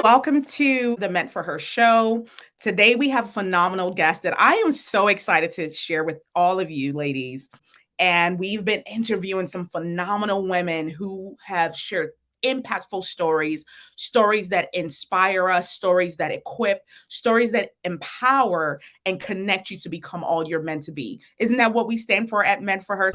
Welcome to the Meant for Her show. Today we have a phenomenal guest that I am so excited to share with all of you ladies. And we've been interviewing some phenomenal women who have shared impactful stories, stories that inspire us, stories that equip, stories that empower and connect you to become all you're meant to be. Isn't that what we stand for at Meant for Her?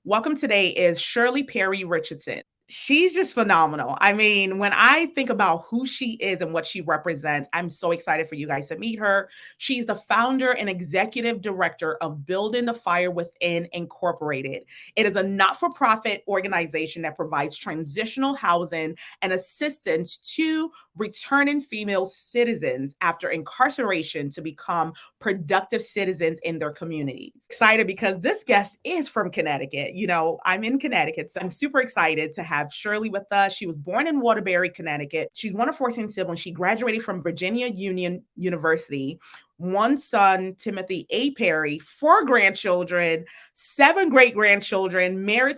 Welcome today is Shirley Perry-Richardson. She's just phenomenal. I mean, when I think about who she is and what she represents, I'm so excited for you guys to meet her. She's the founder and executive director of Building the Fire Within Incorporated. It is a not-for-profit organization that provides transitional housing and assistance to returning female citizens after incarceration to become productive citizens in their communities. Excited because this guest is from Connecticut. You know, I'm in Connecticut, so I'm super excited to have Shirley with us. She was born in Waterbury, Connecticut. She's one of 14 siblings. She graduated from Virginia Union University. One son, Timothy A. Perry, 4 grandchildren, 7 great-grandchildren, married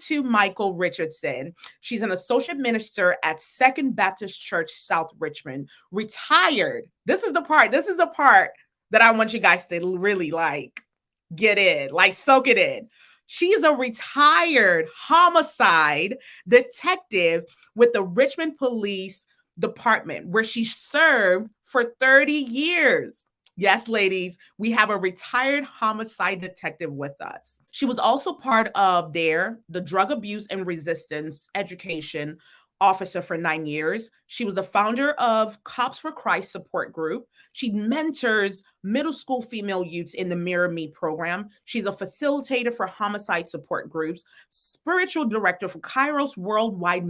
to Michael Richardson. She's an associate minister at Second Baptist Church, South Richmond. Retired. This is the part that I want you guys to really get in, soak it in. She's a retired homicide detective with the Richmond Police Department, where she served for 30 years. Yes, ladies, we have a retired homicide detective with us. She was also part of the Drug Abuse and Resistance Education Officer for 9 years. She was the founder of Cops for Christ support group. She mentors middle school female youths in the Mirror Me program. She's a facilitator for homicide support groups, spiritual director for Kairos Worldwide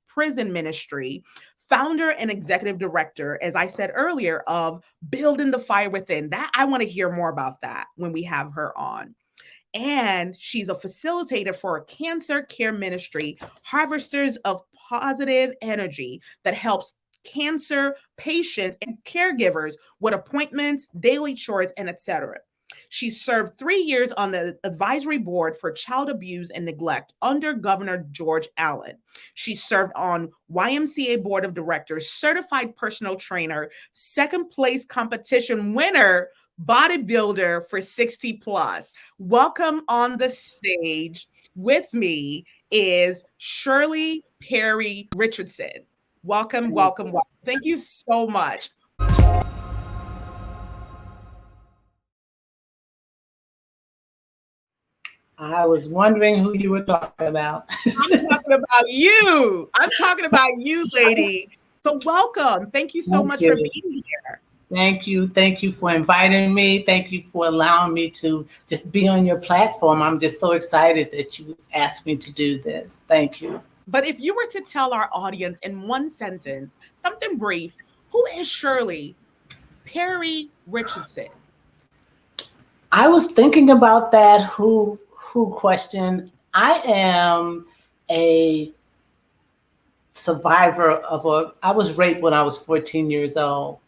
Prison Ministry, founder and executive director, as I said earlier, of Building the Fire Within. That I want to hear more about that when we have her on. And she's a facilitator for a cancer care ministry, Harvesters of Positive Energy, that helps cancer patients and caregivers with appointments, daily chores, and etc. She served 3 years on the advisory board for child abuse and neglect under Governor George Allen. She served on YMCA board of directors, certified personal trainer, second place competition winner, bodybuilder for 60 plus. Welcome on the stage with me is Shirley Perry-Richardson. Welcome. Thank you so much. I was wondering who you were talking about. I'm talking about you. I'm talking about you, lady. So welcome. Thank you so much for being here. Thank you. Thank you for inviting me. Thank you for allowing me to just be on your platform. I'm just so excited that you asked me to do this. Thank you. But if you were to tell our audience in one sentence, something brief, who is Shirley Perry-Richardson? I was thinking about that who question. I am a survivor I was raped when I was 14 years old.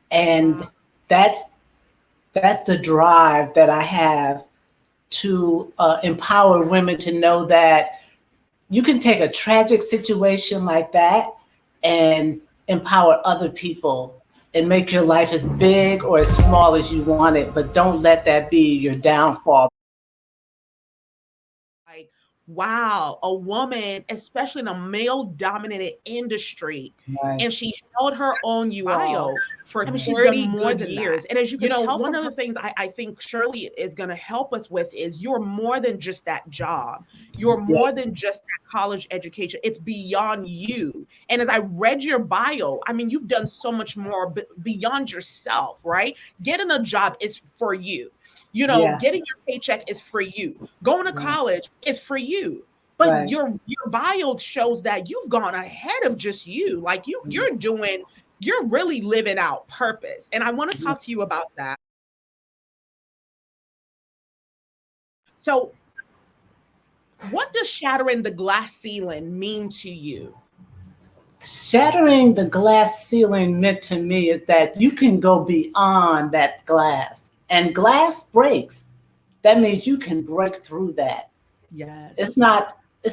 And that's the drive that I have to empower women to know that you can take a tragic situation like that and empower other people and make your life as big or as small as you want it, but don't let that be your downfall. Wow, a woman, especially in a male-dominated industry, right. And she held her own bio for 30 more than years. And as you can tell, one of the things I think Shirley is going to help us with is you're more than just that job. You're more than just that college education. It's beyond you. And as I read your bio, I mean, you've done so much more beyond yourself, right? Getting a job is for you. You know, getting your paycheck is for you. Going to college is for you. But your bio shows that you've gone ahead of just you. Like you're really living out purpose. And I want to talk to you about that. So what does shattering the glass ceiling mean to you? Shattering the glass ceiling meant to me is that you can go beyond that glass. And glass breaks. that means you can break through that. Yes. It's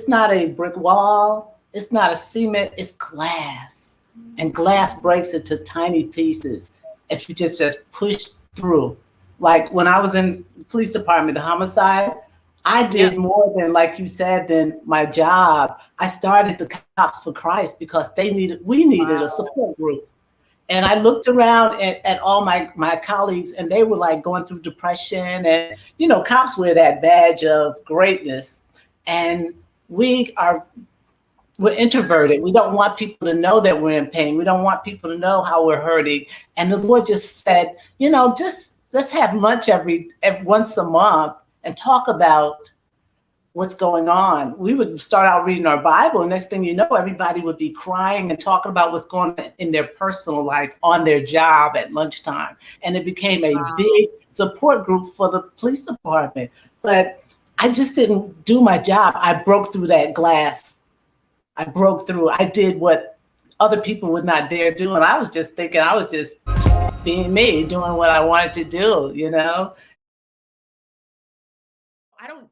not a brick wall, it's not a cement, it's glass. And glass breaks into tiny pieces if you just push through. Like when I was in the police department, the homicide, I did more than, like you said, than my job. I started the Cops for Christ because we needed a support group. And I looked around at all my colleagues, and they were like going through depression. And, you know, cops wear that badge of greatness. And we're introverted. We don't want people to know that we're in pain. We don't want people to know how we're hurting. And the Lord just said, you know, just let's have lunch every once a month and talk about what's going on. We would start out reading our Bible, and next thing you know, everybody would be crying and talking about what's going on in their personal life, on their job at lunchtime. And it became a big support group for the police department. But I just didn't do my job. I broke through that glass. I broke through. I did what other people would not dare do. And I was just thinking, I was just being me, doing what I wanted to do, you know?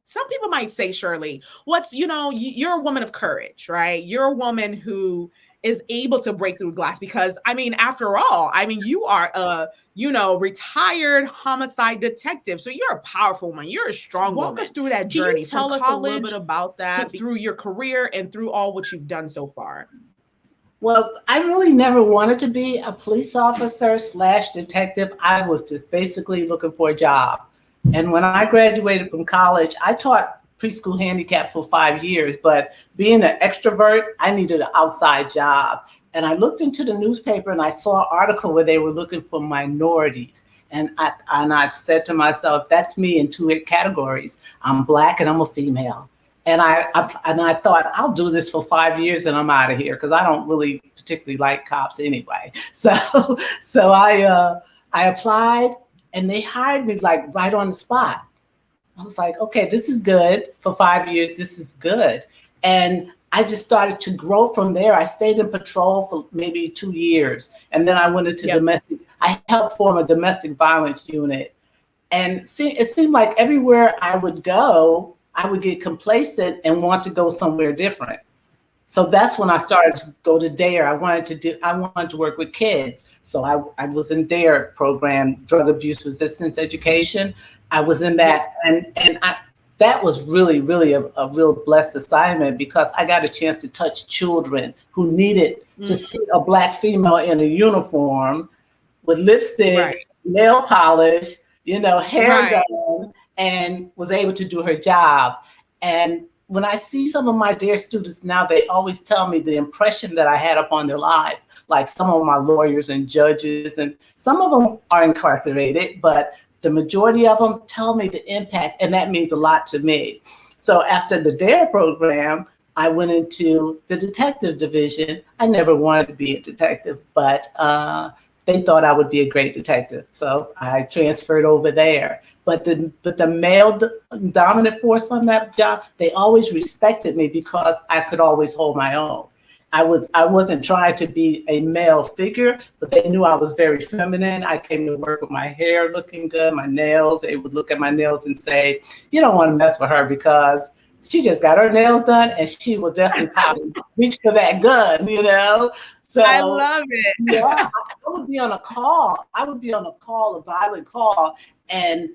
Some people might say, Shirley, you're a woman of courage, right? You're a woman who is able to break through glass because, I mean, after all, I mean, you are a, retired homicide detective. So you're a powerful woman. You're a strong woman. Walk us through that journey. Can you tell us a little bit about that through your career and through all what you've done so far? Well, I really never wanted to be a police officer / detective. I was just basically looking for a job. And when I graduated from college, I taught preschool handicap for 5 years, but being an extrovert, I needed an outside job. And I looked into the newspaper and I saw an article where they were looking for minorities. And I said to myself, that's me in 2 categories. I'm Black and I'm a female. And I thought, I'll do this for 5 years and I'm out of here because I don't really particularly like cops anyway. So I applied. And they hired me like right on the spot. I was like, okay, this is good. For 5 years, this is good. And I just started to grow from there. I stayed in patrol for maybe 2 years. And then I went into domestic. I helped form a domestic violence unit. And it seemed like everywhere I would go, I would get complacent and want to go somewhere different. So that's when I started to go to DARE. I wanted to work with kids. So I was in DARE program, drug abuse resistance education. I was in that. And that was really, really a real blessed assignment because I got a chance to touch children who needed to see a Black female in a uniform with lipstick, nail polish, hair done, and was able to do her job. And when I see some of my DARE students now, they always tell me the impression that I had upon their life. Like some of my lawyers and judges, and some of them are incarcerated, but the majority of them tell me the impact, and that means a lot to me. So after the DARE program, I went into the detective division. I never wanted to be a detective, but they thought I would be a great detective. So I transferred over there. But the male dominant force on that job, they always respected me because I could always hold my own. I wasn't trying to be a male figure, but they knew I was very feminine. I came to work with my hair looking good, my nails. They would look at my nails and say, you don't want to mess with her because she just got her nails done and she will definitely probably reach for that gun, So I love it. Yeah, I would be on a call. A violent call, and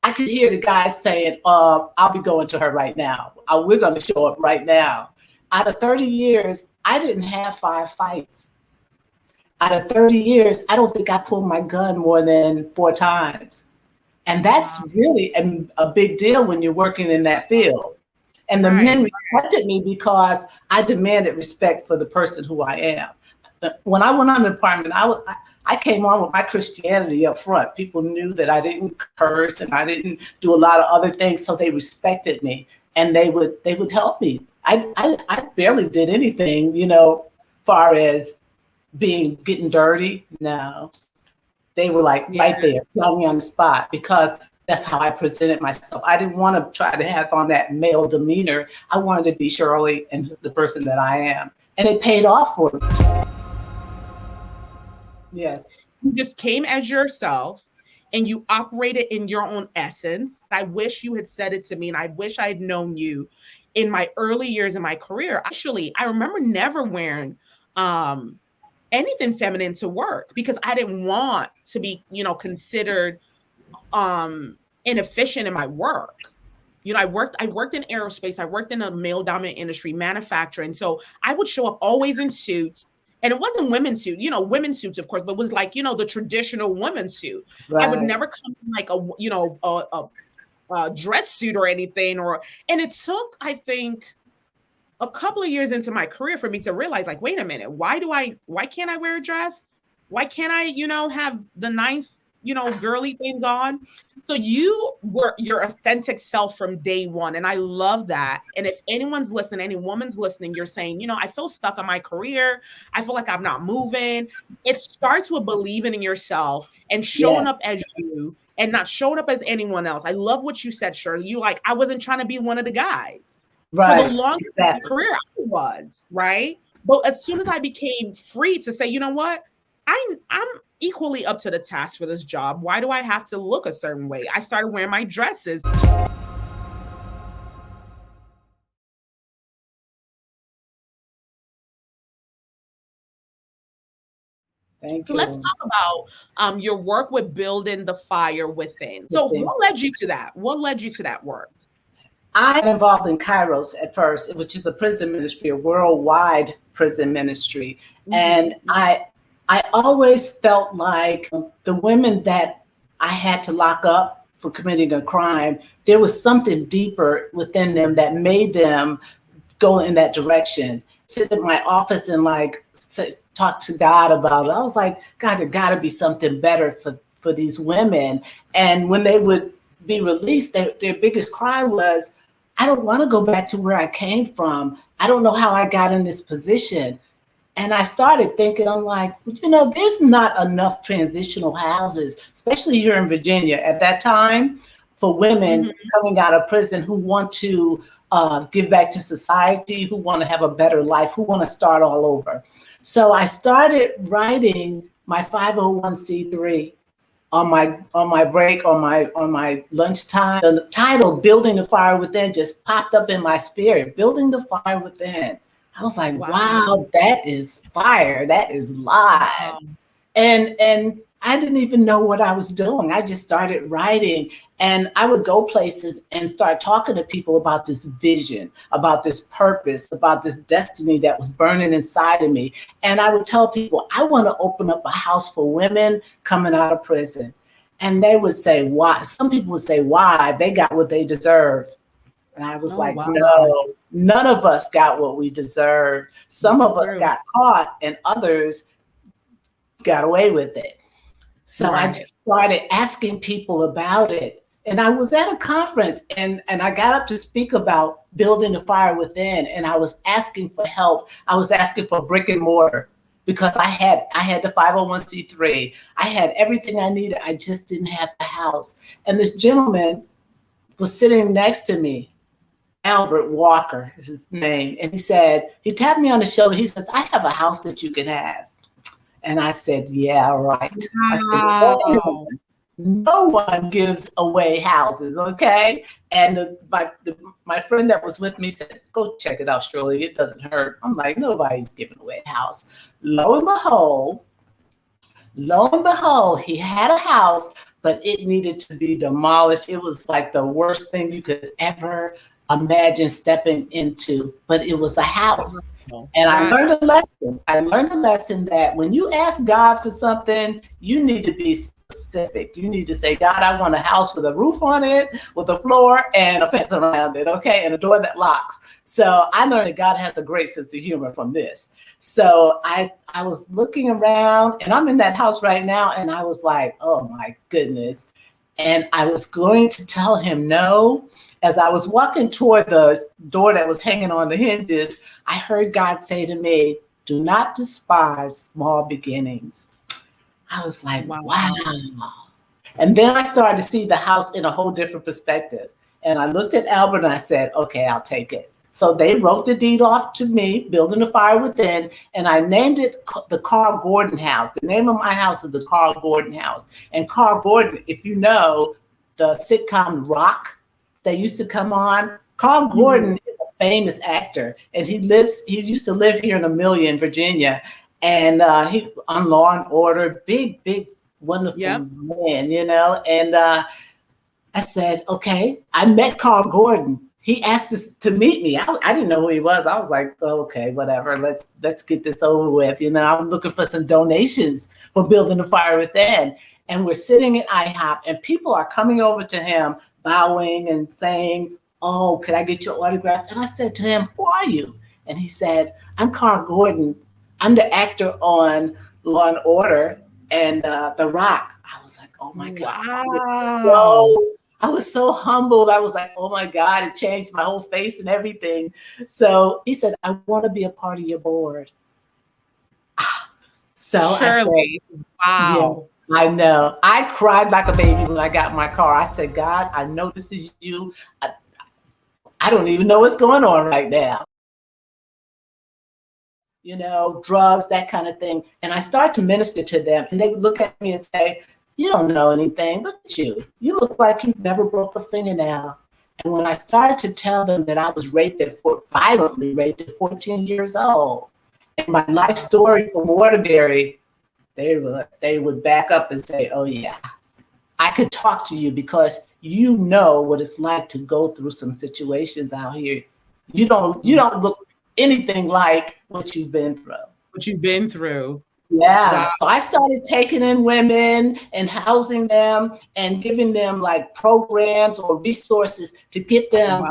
I could hear the guys saying, I'll be going to her right now. We're going to show up right now. Out of 30 years, I didn't have 5 fights. Out of 30 years, I don't think I pulled my gun more than 4 times. And that's really a big deal when you're working in that field. And the men respected me because I demanded respect for the person who I am. When I went on the department, I came on with my Christianity up front. People knew that I didn't curse and I didn't do a lot of other things, so they respected me and they would help me. I barely did anything, far as getting dirty. No, they were like right there, putting me on the spot because that's how I presented myself. I didn't want to try to have on that male demeanor. I wanted to be Shirley and the person that I am, and it paid off for me. Yes. You just came as yourself. and you operated in your own essence. I wish you had said it to me, and I wish I had known you in my early years in my career. Actually, I remember never wearing anything feminine to work because I didn't want to be, considered inefficient in my work. I worked in aerospace, I worked in a male dominant industry, manufacturing. So I would show up always in suits. And it wasn't women's suit, women's suits, of course, but it was like, the traditional women's suit. I would Right. never come in like a dress suit or anything. And it took, I think, a couple of years into my career for me to realize, like, wait a minute, why can't I wear a dress? Why can't I, have the nice, girly things on? So you were your authentic self from day one. And I love that. And if anyone's listening, any woman's listening, you're saying, I feel stuck in my career. I feel like I'm not moving. It starts with believing in yourself and showing Yes. up as you and not showing up as anyone else. I love what you said, Shirley. I wasn't trying to be one of the guys. For the Right. longest of my Exactly. career, I was, right? But as soon as I became free to say, you know what? I'm equally up to the task for this job. Why do I have to look a certain way? I started wearing my dresses. Thank So let's you. talk about your work with building the fire within. So Within. what led you to that? What led you to that work? I got involved in Kairos at first, which is a prison ministry, a worldwide prison ministry. And Mhm. I always felt like the women that I had to lock up for committing a crime, there was something deeper within them that made them go in that direction. Sit in my office and talk to God about it. I was like, God, there got to be something better for these women. And when they would be released, their biggest cry was, I don't want to go back to where I came from. I don't know how I got in this position. And I started thinking, I'm like, there's not enough transitional houses, especially here in Virginia at that time, for women Mhm. coming out of prison who want to give back to society, who want to have a better life, who want to start all over. So I started writing my 501c3 on my break, on my lunchtime. The title "Building the Fire Within" just popped up in my spirit. Building the fire within. I was like, Wow. wow, that is fire. That is live. Wow. And I didn't even know what I was doing. I just started writing, and I would go places and start talking to people about this vision, about this purpose, about this destiny that was burning inside of me. And I would tell people, I want to open up a house for women coming out of prison. And they would say, why? Some people would say, why? They got what they deserve. And I was Oh, like, wow. no, none of us got what we deserved. Some of us True. got caught, and others got away with it. So I Right. just started asking people about it. And I was at a conference, and I got up to speak about building the fire within. And I was asking for help. I was asking for brick and mortar because I had the 501c3. I had everything I needed. I just didn't have the house. And this gentleman was sitting next to me. Albert Walker is his name. And he tapped me on the shoulder. He says, I have a house that you can have. And I said, yeah, right. I said, Wow. no one gives away houses, okay? And my friend that was with me said, go check it out, Shirley. It doesn't hurt. I'm like, nobody's giving away a house. Lo and behold, he had a house, but it needed to be demolished. It was like the worst thing you could ever imagine stepping into, but it was a house. And I Wow. learned a lesson. I learned a lesson that when you ask God for something, you need to be specific. You need to say, God, I want a house with a roof on it, with a floor and a fence around it, okay, and a door that locks. So I learned that God has a great sense of humor from this. So I was looking around, and I'm in that house right now, and I was like, oh my goodness. And I was going to tell him no. As I was walking toward the door that was hanging on the hinges, I heard God say to me, do not despise small beginnings. I was like, wow. Wow. And then I started to see the house in a whole different perspective. And I looked at Albert and I said, okay, I'll take it. So they wrote the deed off to me, Building the Fire Within, and I named it the Carl Gordon House. The name of my house is the Carl Gordon House. And Carl Gordon, if you know the sitcom Rock that used to come on, Carl Gordon is a famous actor, and he used to live here in Amelia, in Virginia, and he on Law and Order, big, wonderful man, and I said, okay. I met Carl Gordon. He asked us to meet me. I didn't know who he was. I was like, okay, whatever. Let's get this over with. I'm looking for some donations for Building the Fire Within. And we're sitting at IHOP, and people are coming over to him, bowing and saying, oh, could I get your autograph? And I said to him, who are you? And he said, I'm Carl Gordon. I'm the actor on Law and Order and The Rock. I was like, oh my God. Wow. I was so humbled. I was like, oh my God, it changed my whole face and everything. So he said, I want to be a part of your board. So Shirley, I said, wow. Yeah, I know. I cried like a baby when I got in my car. I said, God, I know this is you. I don't even know what's going on right now. Drugs, that kind of thing. And I started to minister to them, and they would look at me and say, you don't know anything. Look at you. You look like you've never broke a fingernail. And when I started to tell them that I was violently raped at 14 years old, and my life story from Waterbury, they would back up and say, oh yeah, I could talk to you because you know what it's like to go through some situations out here. You don't look anything like what you've been through. Yeah. Wow. So I started taking in women and housing them and giving them like programs or resources to get them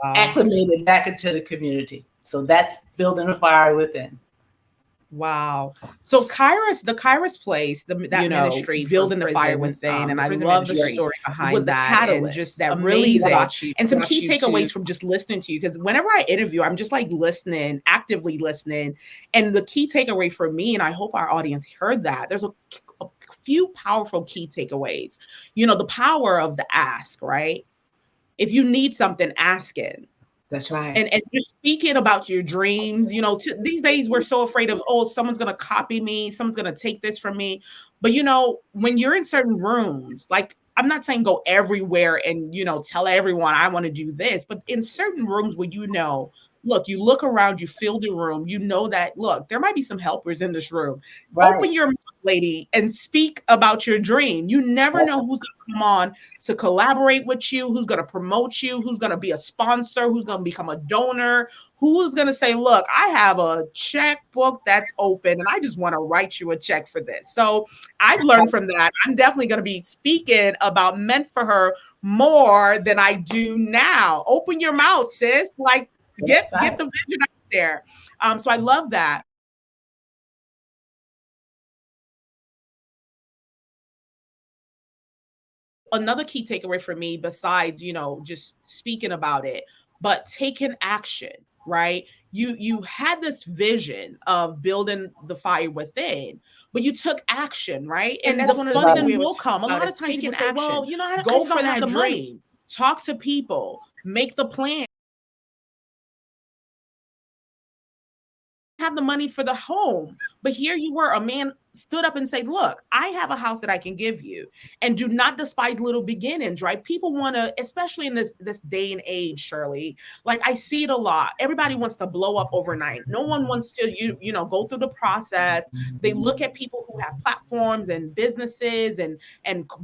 acclimated back into the community. So that's Building a Fire Within. Wow. So the Kairos place, that ministry, Building the Fire Within, and I love the story behind was that, catalyst, and just that really and some key takeaways from just listening to you. Because whenever I interview, I'm just like listening, actively listening. And the key takeaway for me, and I hope our audience heard that, there's a few powerful key takeaways. The power of the ask, right? If you need something, ask it. That's right. And just speaking about your dreams, these days we're so afraid of, someone's going to copy me. Someone's going to take this from me. But, when you're in certain rooms, like, I'm not saying go everywhere and, tell everyone I want to do this, but in certain rooms where, look, you look around, you feel the room, that, look, there might be some helpers in this room. Right. Open your mouth, lady, and speak about your dream. You never know who's going to come on to collaborate with you, who's going to promote you, who's going to be a sponsor, who's going to become a donor, who's going to say, look, I have a checkbook that's open and I just want to write you a check for this. So I've learned from that. I'm definitely going to be speaking about Meant for Her more than I do now. Open your mouth, sis. Like, get the vision out there. So I love that. Another key takeaway for me, besides, just speaking about it, but taking action, right? You had this vision of building the fire within, but you took action, right? And that's the funding will come. A lot of times people say, well, go for that dream, talk to people, make the plan. Have the money for the home, but here you were, a man stood up and said, look, I have a house that I can give you, and do not despise little beginnings, right? People want to, especially in this day and age, Shirley, like I see it a lot. Everybody wants to blow up overnight. No one wants to, go through the process. They look at people who have platforms and businesses and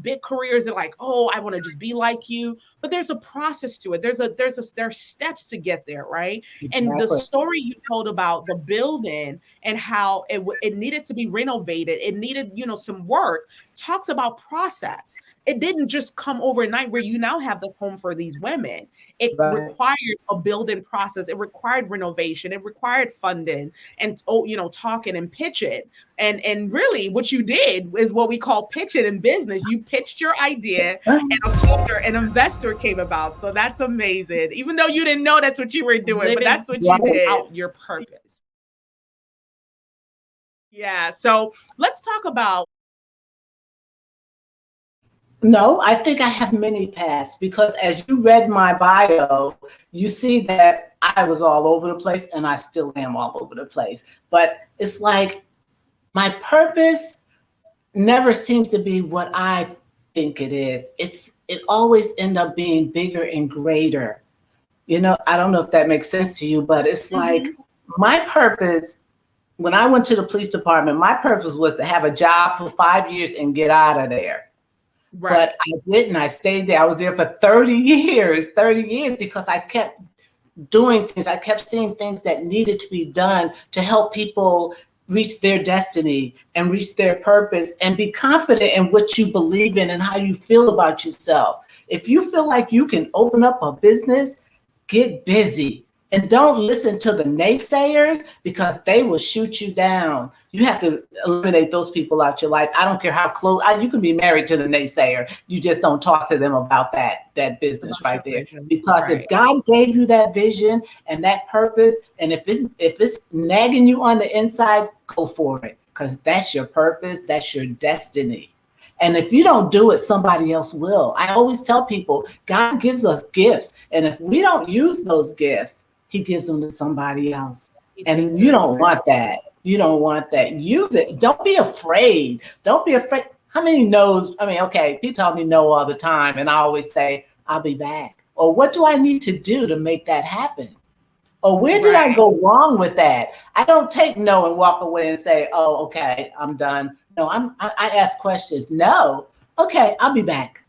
big careers. They're like, oh, I want to just be like you. But there's a process to it. There's steps to get there, right? Exactly. And the story you told about the building and how it needed to be renovated, it needed, some work, talks about process. It didn't just come overnight where you now have this home for these women. It required a building process. It required renovation. It required funding and, talking and pitching. And really what you did is what we call pitching in business. You pitched your idea and a funder, an investor came about. So that's amazing. Even though you didn't know that's what you were doing, but that's what you did. Out your purpose. Yeah. So let's talk about. No, I think I have many paths, because as you read my bio, you see that I was all over the place, and I still am all over the place. But it's like my purpose never seems to be what I think it is. It always end up being bigger and greater. You know, I don't know if that makes sense to you, but it's like my purpose when I went to the police department, my purpose was to have a job for 5 years and get out of there. Right. But I didn't. I stayed there. I was there for 30 years because I kept doing things. I kept seeing things that needed to be done to help people reach their destiny and reach their purpose and be confident in what you believe in and how you feel about yourself. If you feel like you can open up a business, get busy. And don't listen to the naysayers because they will shoot you down. You have to eliminate those people out your life. I don't care how close, you can be married to the naysayer. You just don't talk to them about that business right there. Because if God gave you that vision and that purpose, and if it's nagging you on the inside, go for it. Because that's your purpose, that's your destiny. And if you don't do it, somebody else will. I always tell people, God gives us gifts. And if we don't use those gifts, he gives them to somebody else. And you don't want that. You don't want that. Use it. Don't be afraid. Don't be afraid. How many no's? I mean, okay, people tell me no all the time. And I always say, I'll be back. Or what do I need to do to make that happen? Or where did I go wrong with that? I don't take no and walk away and say, oh, okay, I'm done. No, I ask questions. No, okay, I'll be back.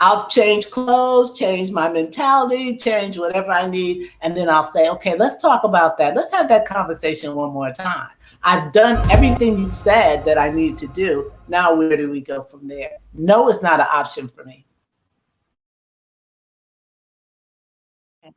I'll change clothes, change my mentality, change whatever I need. And then I'll say, okay, let's talk about that. Let's have that conversation one more time. I've done everything you said that I need to do. Now, where do we go from there? No is not an option for me.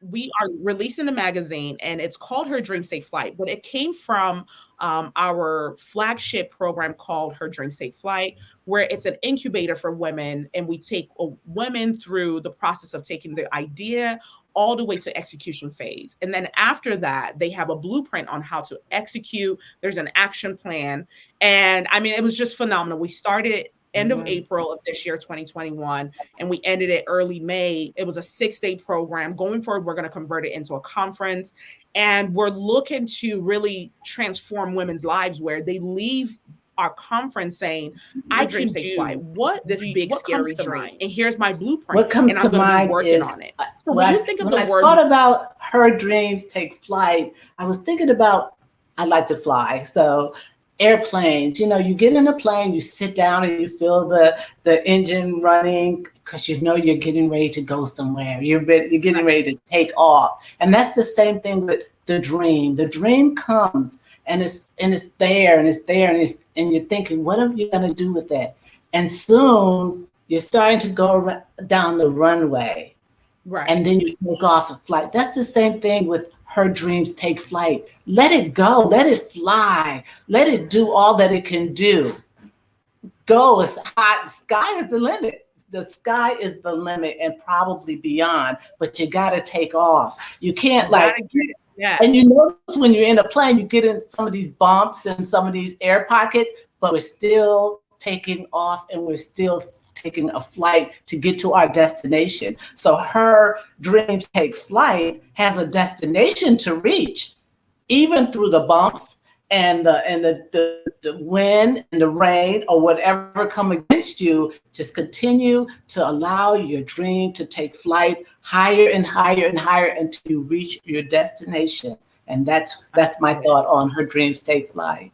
We are releasing a magazine and it's called Her Dreams Take Flight, but it came from our flagship program called Her Dreams Take Flight, where it's an incubator for women and we take women through the process of taking the idea all the way to execution phase. And then after that, they have a blueprint on how to execute. There's an action plan. And I mean, it was just phenomenal. We started end of April of this year, 2021, and we ended it early May. It was a 6-day program. Going forward, we're going to convert it into a conference, and we're looking to really transform women's lives where they leave our conference saying, I can do what this big scary dream, and here's my blueprint. What comes and I'm to mind working is on it. So when you think of the word, thought about Her Dreams Take Flight, I was thinking about I like to fly, so airplanes, you know, you get in a plane, you sit down and you feel the engine running because you know you're getting ready to go somewhere. You're getting ready to take off. And that's the same thing with the dream. The dream comes and it's there and you're thinking, what are you going to do with that? And soon you're starting to go down the runway. Right. And then you take off a flight. That's the same thing with Her Dreams Take Flight. Let it go. Let it fly. Let it do all that it can do. Go. It's hot. The sky is the limit. The sky is the limit and probably beyond. But you got to take off. You can't And you notice when you're in a plane, you get in some of these bumps and some of these air pockets, but we're still taking off and we're still taking a flight to get to our destination. So Her Dreams Take Flight has a destination to reach, even through the bumps and the wind and the rain or whatever come against you. Just continue to allow your dream to take flight higher and higher and higher until you reach your destination. And that's my thought on Her Dreams Take Flight.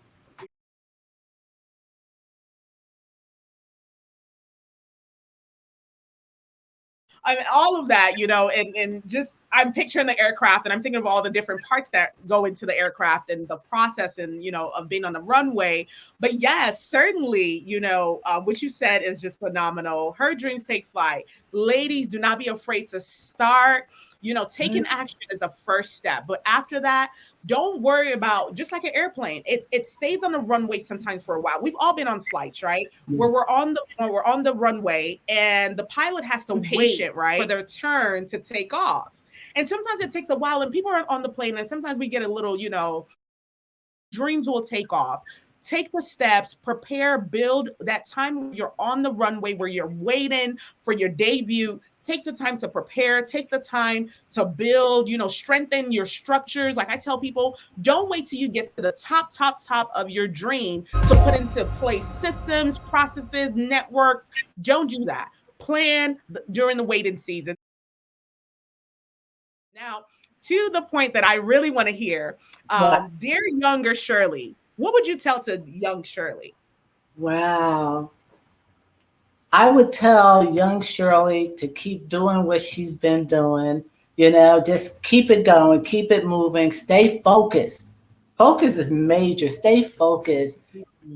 I mean, all of that, you know, and just I'm picturing the aircraft and I'm thinking of all the different parts that go into the aircraft and the process and, you know, of being on the runway. But yes, certainly, you know, what you said is just phenomenal. Her Dreams Take Flight. Ladies, do not be afraid to start. You know, taking action is the first step. But after that, don't worry about, just like an airplane, it stays on the runway sometimes for a while. We've all been on flights, right? Where we're on the runway and the pilot has to wait, right, for their turn to take off. And sometimes it takes a while and people are on the plane and sometimes we get a little, you know, dreams will take off. take the steps, prepare, build that time you're on the runway where you're waiting for your debut. Take the time to prepare, take the time to build, strengthen your structures. Like I tell people, don't wait till you get to the top of your dream to put into place systems, processes, networks. Don't do that. Plan during the waiting season. Now, to the point that I really want to hear, dear younger Shirley, what would you tell to young Shirley? Wow. I would tell young Shirley to keep doing what she's been doing, just keep it going, keep it moving, stay focused. Focus is major, stay focused.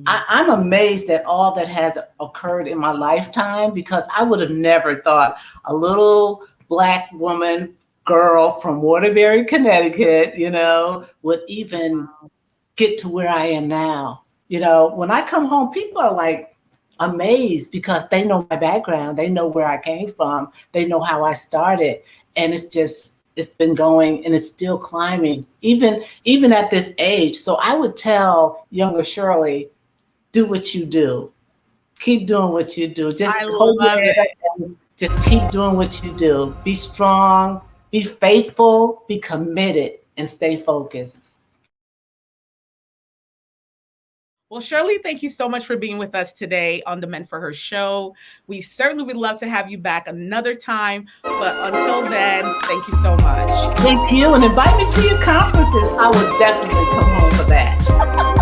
I'm amazed at all that has occurred in my lifetime, because I would have never thought a little Black woman, girl from Waterbury, Connecticut, would even get to where I am now. When I come home, people are like amazed because they know my background. They know where I came from. They know how I started. And it's been going and it's still climbing, even at this age. So I would tell younger Shirley, do what you do. Keep doing what you do. Just hold your head up and just keep doing what you do. Be strong, be faithful, be committed, and stay focused. Well, Shirley, thank you so much for being with us today on the Meant for Her show. We certainly would love to have you back another time. But until then, thank you so much. Thank you. And invite me to your conferences. I would definitely come home for that.